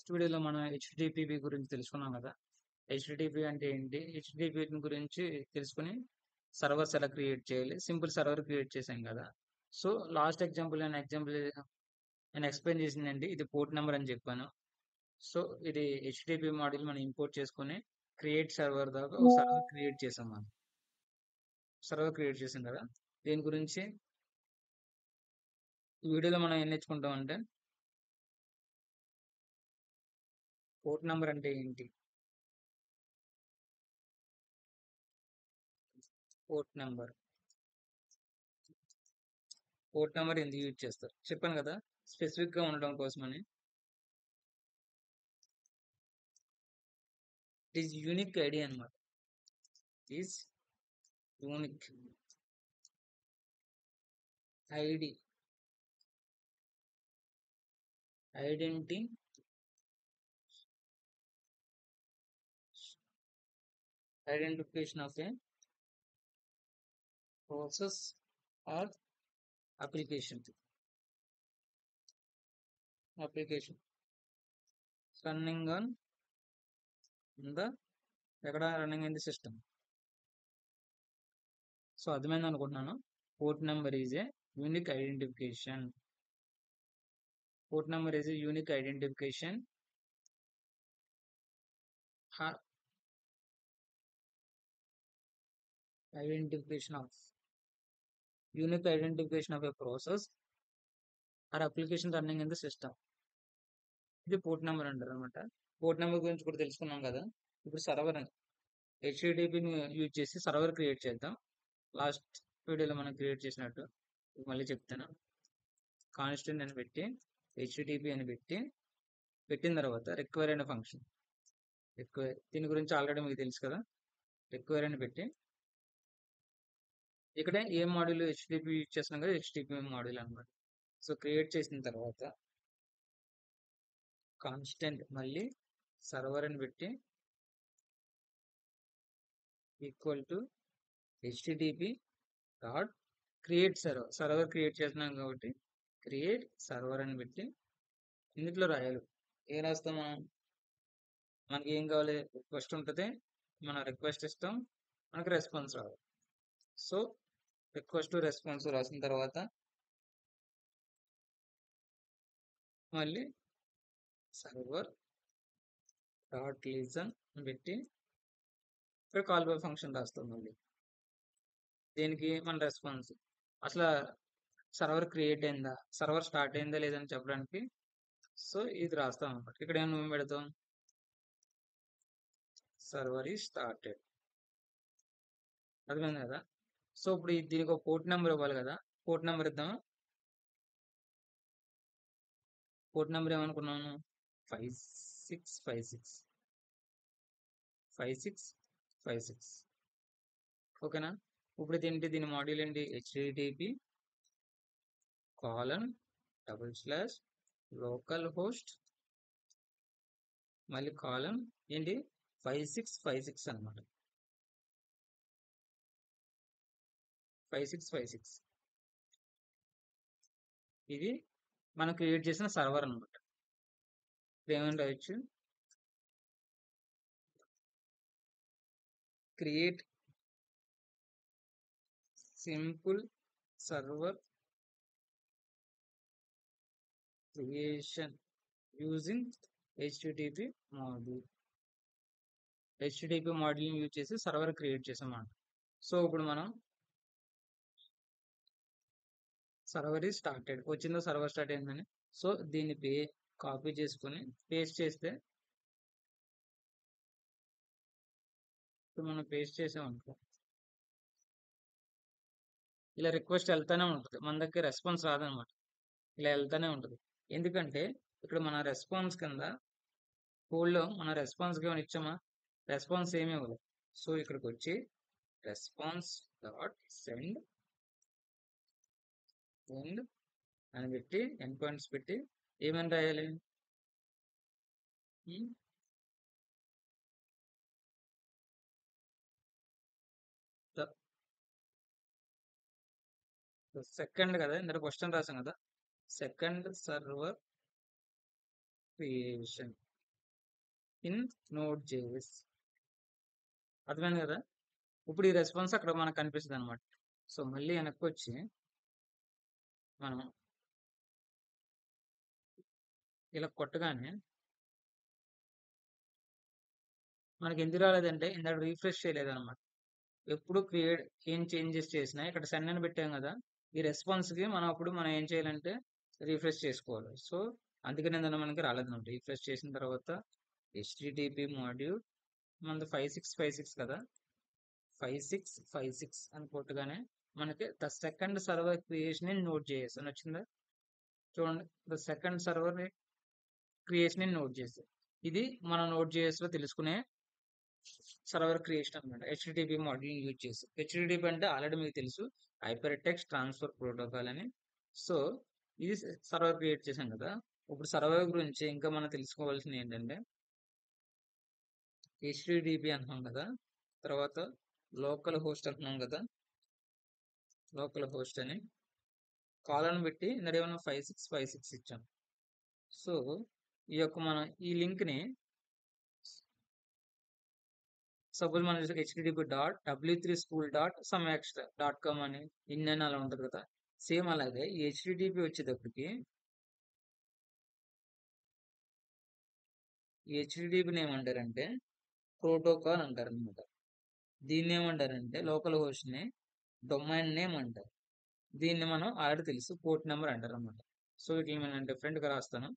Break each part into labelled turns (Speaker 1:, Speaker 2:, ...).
Speaker 1: First వీడియోలో మనం HTTP గురించి తెలుసుకున్నాం కదా! హెచ్‌టిటిపి అంటే ఏంటి? హెచ్‌టిటిపి గురించి తెలుసుకొని సర్వర్స్ ఎలా క్రియేట్ చేయాలి? సింపుల్ సర్వర్ క్రియేట్ చేశాం కదా! సో, లాస్ట్ ఎగ్జాంపుల్ నేను ఎక్స్‌ప్లెయిన్ చేసిందేంటి? ఇది పోర్ట్ నంబర్ అని చెప్పాను. సో, ఇది హెచ్‌టిటిపి మాడ్యూల్ మనం ఇంపోర్ట్ చేసుకొని క్రియేట్ సర్వర్ దాకా ఒక సర్వర్ క్రియేట్ చేసాం మనం. సర్వర్ క్రియేట్ చేసాం కదా! దీని గురించి ఈ వీడియోలో మనం ఏం నేర్చుకుంటామంటే పోర్ట్ నంబర్ అంటే ఏంటి? Port number. పోర్ట్ నంబర్ ఎందుకు యూజ్ చేస్తారు? చెప్పాను కదా! స్పెసిఫిక్‌గా ఉండడం కోసమని. ఇట్ ఈస్ యూనిక్ ఐడి అన్నమాట. Is unique ID. Identity identification of A process or application. Application running on the running in the system. So అర్థమైంది అనుకుంటున్నాను. Port number is a unique identification. Port number is a unique identification identification of unique identification of A process or application running in the system. ఇది port number అంటారు అనమాట. Port number గురించి కూడా తెలుసుకున్నాం కదా. ఇప్పుడు సర్వర్ హెచ్టిటిపిని యూజ్ చేసి server create చేద్దాం. లాస్ట్ వీడియోలో మనం క్రియేట్ చేసినట్టు మళ్ళీ చెప్తాను. కాన్స్టెంట్ అని పెట్టి హెచ్టిటిపి అని పెట్టిన తర్వాత రిక్వైర్ అనే ఫంక్షన్. రిక్వైర్ దీని గురించి ఆల్రెడీ మీకు తెలుసు కదా. రిక్వైర్ అని పెట్టి ఇక్కడ ఏ మాడ్యూల్ హెచ్టిటిపి యూజ్ చేస్తున్నాం కదా, హెచ్టిటిపి మాడ్యూల్ అనమాట. సో క్రియేట్ చేసిన తర్వాత కాన్స్టెంట్ మళ్ళీ సర్వర్ అని పెట్టి equal to HTTP dot create server create చేస్తున్నాం కాబట్టి క్రియేట్ సర్వర్ అని పెట్టి ఇందులో రాయాలి. ఏం రాస్తాం మనం? మనకి ఏం కావాలి? రిక్వెస్ట్ ఉంటుంది, మన రిక్వెస్ట్ ఇస్తాం, మనకి రెస్పాన్స్ రావాలి. సో రిక్వెస్ట్ రెస్పాన్స్ రాసిన తర్వాత మళ్ళీ సర్వర్ డాట్ లిజన్ పెట్టి ఇక్కడ కాల్ బై ఫంక్షన్ రాస్తాం. మళ్ళీ దీనికి మన రెస్పాన్స్ అసలు సర్వర్ క్రియేట్ అయిందా, సర్వర్ స్టార్ట్ అయిందా లేదని చెప్పడానికి. సో ఇది రాస్తాం అనమాట. ఇక్కడ ఏమైనా పెడతాం? సర్వర్ ఈ స్టార్టెడ్. అర్థమైంది కదా. సో ఇప్పుడు దీనికి ఒక పోర్ట్ నెంబర్ ఇవ్వాలి కదా. పోర్ట్ నెంబర్ ఇద్దామా? పోర్ట్ నెంబర్ ఏమనుకున్నాను? 5656 5656. ఓకేనా. ఇప్పుడు దీని మాడ్యూల్ ఏంటి? హెచ్టిటిపి / లోకల్ హోస్ట్ మళ్ళీ ఏంటి 5656 అనమాట. 5656 ఇది మనం క్రియేట్ చేసిన సర్వర్ అనమాట. ఏమని రాయొచ్చు? Create simple server creation using HTTP module. HTTP module use చేసి సర్వర్ క్రియేట్ చేసామన్నమాట. సో ఇప్పుడు మనం సర్వర్ ఈ స్టార్టెడ్ వచ్చిందో, సర్వర్ స్టార్ట్ అయిందని. సో దీన్ని కాపీ చేసుకొని పేస్ట్ చేస్తే ఇప్పుడు మనం పేస్ట్ చేసామనుకో ఇలా రిక్వెస్ట్ వెళ్తానే ఉంటుంది, మన దగ్గర రెస్పాన్స్ రాదనమాట. ఇలా వెళ్తానే ఉంటుంది. ఎందుకంటే ఇక్కడ మన రెస్పాన్స్ కింద కోడ్లో మన రెస్పాన్స్ ఏమైనా ఇచ్చామా? రెస్పాన్స్ ఏమి ఇవ్వలేదు. సో ఇక్కడికి వచ్చి రెస్పాన్స్ డాట్ సెండ్ అని పెట్టి ఎండ్ పాయింట్స్ పెట్టి ఏమని రాయాలి? సెకండ్ కదా, ఇందులో క్వశ్చన్ రాసాం కదా, second server creation in Node.js. అర్థమైంది కదా? ఇప్పుడు ఈ రెస్పాన్స్ అక్కడ మనకు కనిపిస్తుంది అనమాట. సో మళ్ళీ వెనక్కి వచ్చి మనం ఇలా కొట్టగానే మనకి ఎందుకు రాలేదంటే ఇందాక రీఫ్రెష్ చేయలేదన్నమాట. ఎప్పుడు ఏం చేంజెస్ చేసినా ఇక్కడ సెండ్ అని పెట్టాం కదా, ఈ రెస్పాన్స్కి మనం ఏం చేయాలంటే రీఫ్రెష్ చేసుకోవాలి. సో అందుకని ఏంటంటే మనకి రాలేదన్నమాట. రీఫ్రెష్ చేసిన తర్వాత HTTP మాడ్యూల్ మనది 5656 కదా, 5656 అని కొట్టగానే మనకి the second server creation in Node.js అని వచ్చిందా? చూడండి, the second server creation in Node.js. ఇది మన Node.js లో తెలుసుకునే సర్వర్ క్రియేషన్ అనమాట, HTTP మాడ్యూల్ యూజ్ చేసి. HTTP అంటే ఆల్రెడీ మీకు తెలుసు, హైపర్ టెక్స్ట్ ట్రాన్స్ఫర్ ప్రోటోకాల్ అని. సో ఇది సర్వర్ క్రియేట్ చేశాం కదా. ఇప్పుడు సర్వర్ గురించి ఇంకా మనం తెలుసుకోవాల్సింది ఏంటంటే HTTP అంటున్నాం కదా, తర్వాత లోకల్ హోస్ట్ అంటున్నాం కదా, లోకల్ హోస్ట్ అని కాలన్ పెట్టి ఇందులో 5656 ఇచ్చాం. సో ఈ యొక్క మనం ఈ లింక్ ని సపోజ్ మనం http.w3school.someextra.com అని ఇన్ అలా ఉంటుంది కదా, సేమ్ అలాగే ఈ HTTP వచ్చేటప్పటికి ఈ HTTPని ఏమంటారంటే ప్రోటోకాల్ అంటారు అనమాట. దీన్ని ఏమంటారంటే లోకల్ హోస్ట్ ని డొమైన్ నేమ్ అంటారు. దీన్ని మనం ఆల్రెడీ తెలుసు పోర్ట్ నెంబర్ అంటారు అనమాట. సో వీటిని నేను డిఫరెంట్ గా రాస్తాను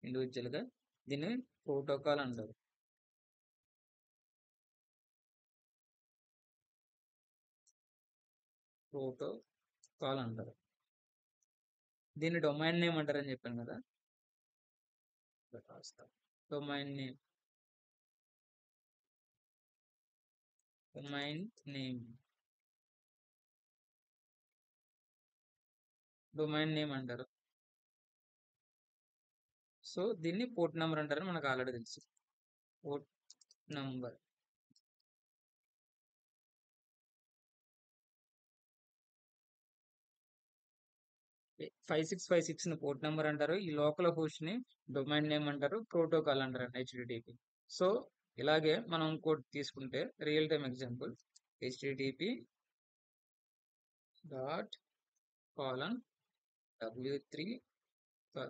Speaker 1: ఇండివిజువల్ గా. దీన్ని ప్రోటోకాల్ అంటారు. ప్రోటోకాల్ అంటారు. దీన్ని డొమైన్ నేమ్ అంటారని చెప్పాను కదా, domain name, domain name, domain name అంటారు. సో దీన్ని పోర్ట్ నెంబర్ అంటారని మనకు ఆల్రెడీ తెలుసు. పోర్ట్ నంబర్ ఫైవ్ సిక్స్ ని పోర్ట్ నెంబర్ అంటారు. ఈ లోకల్ హోస్ట్ ని డొమైన్ నేమ్ అంటారు. ప్రోటోకాల్ అంటారు HTTP. సో ఇలాగే మనం ఇంకోటి తీసుకుంటే real time example HTTP dot colon W3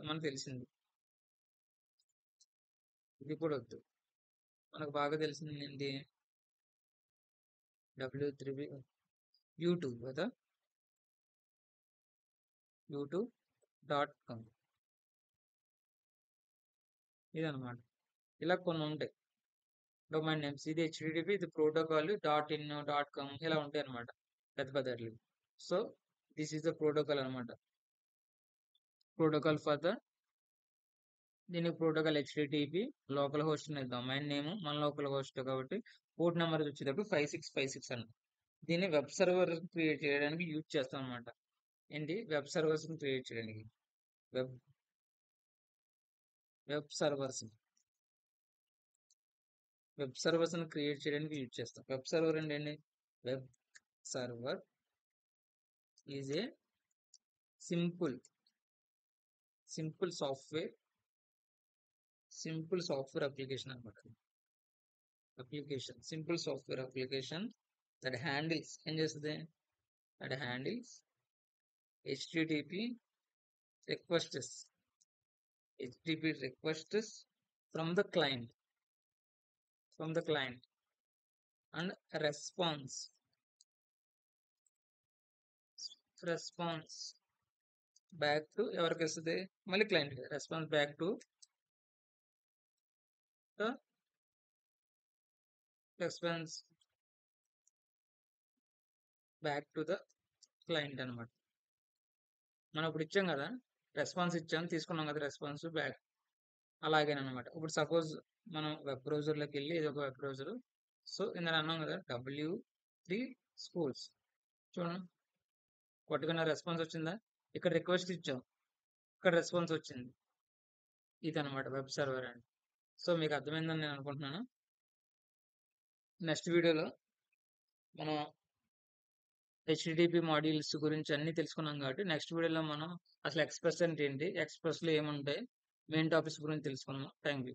Speaker 1: మనకు తెలిసింది. ఇది కూడా వద్దు, మనకు బాగా తెలిసింది ఏంటి, W3 YouTube కదా, youtube.com ఇదనమాట. ఇలా కొన్ని ఉంటాయి డొమైన్ నేమ్స్. ఇది HTTP, ఇది ప్రోటోకాల్, .in.com ఇలా ఉంటాయి అనమాట, పెద్ద పెద్దట్లు. So this is the protocol అనమాట. ప్రోటోకాల్ ఫర్ ద దీనికి ప్రోటోకాల్ HTTP, లోకల్ హోస్ట్ అనేది డొమైన్ నేమ్, మన లోకల్ హోస్ట్ కాబట్టి పోర్ట్ నెంబర్ వచ్చేటప్పుడు 5656 అన్న. దీన్ని వెబ్ సర్వర్ క్రియేట్ చేయడానికి యూజ్ చేస్తాం అనమాట. ఏంటి, వెబ్ సర్వర్స్ క్రియేట్ చేయడానికి, web web servers web servers create చేయడానికి యూజ్ చేస్తాం. వెబ్ సర్వర్ అంటే ఏంటి, web server is a simple software application అనమాట. Simple software application that handles ఏం చేస్తుంది, that handles HTTP requests from the client and response back to ఎవరికి వస్తుంది, మళ్ళీ client response back to the client అనమాట. మనం ఇప్పుడు ఇచ్చాం కదా, రెస్పాన్స్ ఇచ్చాం, తీసుకున్నాం కదా రెస్పాన్స్ బ్యాక్, అలాగేనమాట. ఇప్పుడు సపోజ్ మనం వెబ్ బ్రౌజర్లోకి వెళ్ళి, ఇది ఒక వెబ్ బ్రౌజర్. సో ఇందులో అన్నాం కదా W3 schools, చూడండి కొట్టుకున్న రెస్పాన్స్ వచ్చిందా, ఇక్కడ రిక్వెస్ట్ ఇచ్చాం, ఇక్కడ రెస్పాన్స్ వచ్చింది. ఇదనమాట వెబ్ సర్వర్ అండి. సో మీకు అర్థమైందని నేను అనుకుంటున్నాను. నెక్స్ట్ వీడియోలో మనం HTTP మాడ్యూల్స్ గురించి అన్ని తెలుసుకున్నాం కాబట్టి నెక్స్ట్ వీడియోలో మనం అసలు ఎక్స్ప్రెస్ అంటే ఏంటి, ఎక్స్ప్రెస్ లో ఏముంటాయి, మెయిన్ టాపిక్స్ గురించి తెలుసుకున్నాం. Thank you.